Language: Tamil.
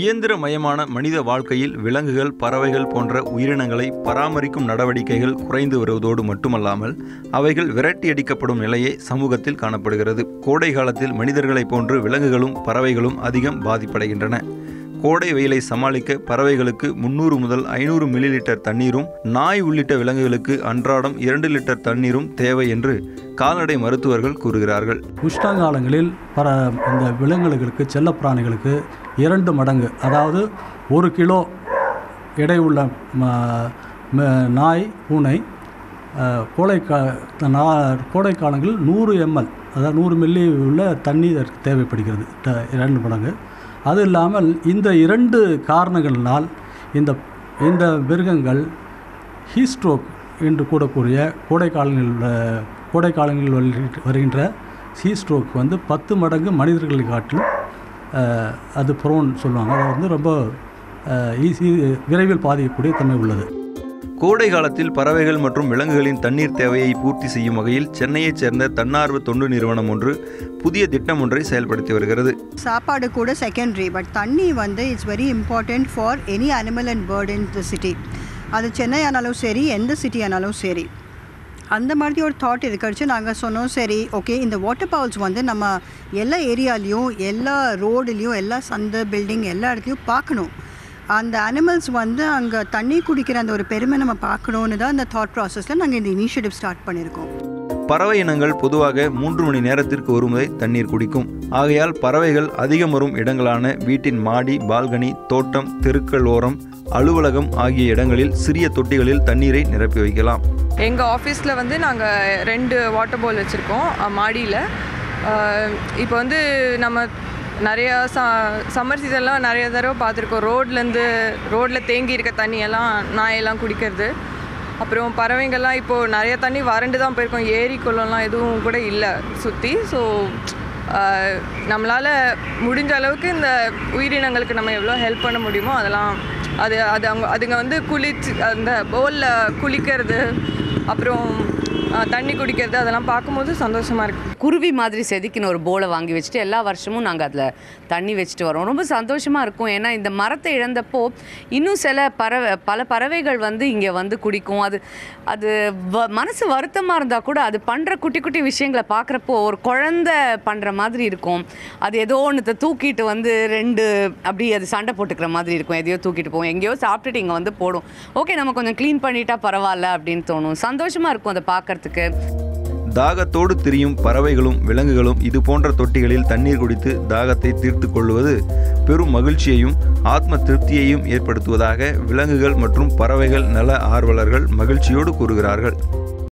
இயந்திரமயமான மனித வாழ்க்கையில் விலங்குகள், பறவைகள் போன்ற உயிரினங்களை பராமரிக்கும் நடவடிக்கைகள் குறைந்து வருவதோடு மட்டுமல்லாமல் அவைகள் விரட்டியடிக்கப்படும் நிலையே சமூகத்தில் காணப்படுகிறது. கோடை காலத்தில் மனிதர்களைப் போன்று விலங்குகளும் பறவைகளும் அதிகம் பாதிப்படைகின்றன. கோடை வெயிலை சமாளிக்க பறவைகளுக்கு 300 முதல் 500 மில்லிலிட்டர் தண்ணீரும், நாய் உள்ளிட்ட விலங்குகளுக்கு அன்றாடம் 2 லிட்டர் தண்ணீரும் தேவை என்று கால்நடை மருத்துவர்கள் கூறுகிறார்கள். உஷ்ணகாலங்களில் இந்த விலங்குகளுக்கு, செல்ல பிராணிகளுக்கு 2 மடங்கு, அதாவது 1 கிலோ எடை உள்ள நாய், பூனை கோடை காலங்களில் 100 ml, அதாவது 100 மில்லி உள்ள தண்ணீர் தேவைப்படுகிறது, 2 மடங்கு. அது இல்லாமல் இந்த 2 காரணங்களினால் இந்த மிருகங்கள் ஹீட் ஸ்ட்ரோக் என்று கூடக்கூடிய கோடை காலங்களில் வருகின்ற ஹீட் ஸ்ட்ரோக் 10 மடங்கு மனிதர்களை காட்டிலும் அது ப்ரோன் சொல்லுவாங்க. அது ரொம்ப விரைவில் பாதிக்கக்கூடிய தன்மை உள்ளது. கோடை காலத்தில் பறவைகள் மற்றும் விலங்குகளின் தண்ணீர் தேவையை பூர்த்தி செய்யும் வகையில் சென்னையைச் சேர்ந்த தன்னார்வ தொண்டு நிறுவனம் ஒன்று புதிய திட்டம் ஒன்றை செயல்படுத்தி வருகிறது. சாப்பாடு கூட செகண்டரி, பட் தண்ணி it's very important for any animal and bird in the city. அது சென்னை ஆனாலும் சரி, எந்த சிட்டி ஆனாலும் சரி. அந்த மாதிரி ஒரு தாட் இருக்கிறச்சு. நாங்கள் சொன்னோம், சரி ஓகே, இந்த வாட்டர் பவுல்ஸ் நம்ம எல்லா ஏரியாலையும், எல்லா ரோடுலேயும், எல்லா சந்தை, பில்டிங் எல்லா இடத்துலையும் பார்க்கணும். அந்த அனிமல்ஸ் அங்கே தண்ணி குடிக்கிற அந்த ஒரு பெருமை நம்ம பார்க்கணுன்னு தான் அந்த தாட் ப்ராசஸில் நாங்கள் இந்த இனிஷியேட்டிவ் ஸ்டார்ட் பண்ணியிருக்கோம். பறவை இனங்கள் பொதுவாக 3 மணி நேரத்திற்கு ஒரு முறை தண்ணீர் குடிக்கும். ஆகையால் பறவைகள் அதிகம் வரும் இடங்களான வீட்டின் மாடி, பால்கனி, தோட்டம், தெருக்கள் ஓரம், அலுவலகம் ஆகிய இடங்களில் சிறிய தொட்டிகளில் தண்ணீரை நிரப்பி வைக்கலாம். எங்கள் ஆஃபீஸில் நாங்கள் 2 வாட்டர் பவுல் வச்சுருக்கோம் மாடியில். இப்போ நம்ம நிறையா சம்மர் சீசன்லாம் நிறைய தடவை பார்த்துருக்கோம். ரோட்டில் தேங்கி இருக்க தண்ணியெல்லாம் நாயெல்லாம் குடிக்கிறது. அப்புறம் பறவைங்கள்லாம் இப்போது நிறைய தண்ணி வறண்டு தான் போயிருக்கோம். ஏரி குளம்லாம் எதுவும் கூட இல்லை சுற்றி. ஸோ நம்மளால் முடிஞ்ச அளவுக்கு இந்த உயிரினங்களுக்கு நம்ம எவ்வளோ ஹெல்ப் பண்ண முடியுமோ அதெல்லாம் அதுங்க குளிச்சு அந்த பவுலில் குளிக்கிறது, அப்புறம் தண்ணி குடிக்கிறது, அதெல்லாம் பார்க்கும்போது சந்தோஷமாக இருக்குது. குருவி மாதிரி செதுக்கின ஒரு போலை வாங்கி வச்சுட்டு எல்லா வருஷமும் நாங்கள் அதில் தண்ணி வச்சுட்டு வரோம். ரொம்ப சந்தோஷமாக இருக்கும். ஏன்னா இந்த மரத்தை இழந்தப்போ இன்னும் பல பறவைகள் இங்கே குடிக்கும். அது மனசு வருத்தமாக இருந்தால் கூட அது பண்ணுற குட்டி குட்டி விஷயங்களை பார்க்குறப்போ ஒரு குழந்தை பண்ணுற மாதிரி இருக்கும். அது ஏதோ ஒன்று தூக்கிட்டு 2 அப்படி அது சண்டை போட்டுக்கிற மாதிரி இருக்கும். எதையோ தூக்கிட்டு போவோம், எங்கேயோ சாப்பிட்டுட்டு இங்கே போடும். ஓகே, நம்ம கொஞ்சம் க்ளீன் பண்ணிட்டா பரவாயில்ல அப்படின்னு தோணும். சந்தோஷமாக இருக்கும் அதை பார்க்குறதுக்கு. தாகத்தோடு திரியும் பறவைகளும் விலங்குகளும் இது போன்ற தொட்டிகளில் தண்ணீர் குடித்து தாகத்தை தீர்த்து கொள்வது பெரும் மகிழ்ச்சியையும் ஆத்ம திருப்தியையும் ஏற்படுத்துவதாக விலங்குகள் மற்றும் பறவைகள் நல ஆர்வலர்கள் மகிழ்ச்சியோடு கூறுகிறார்கள்.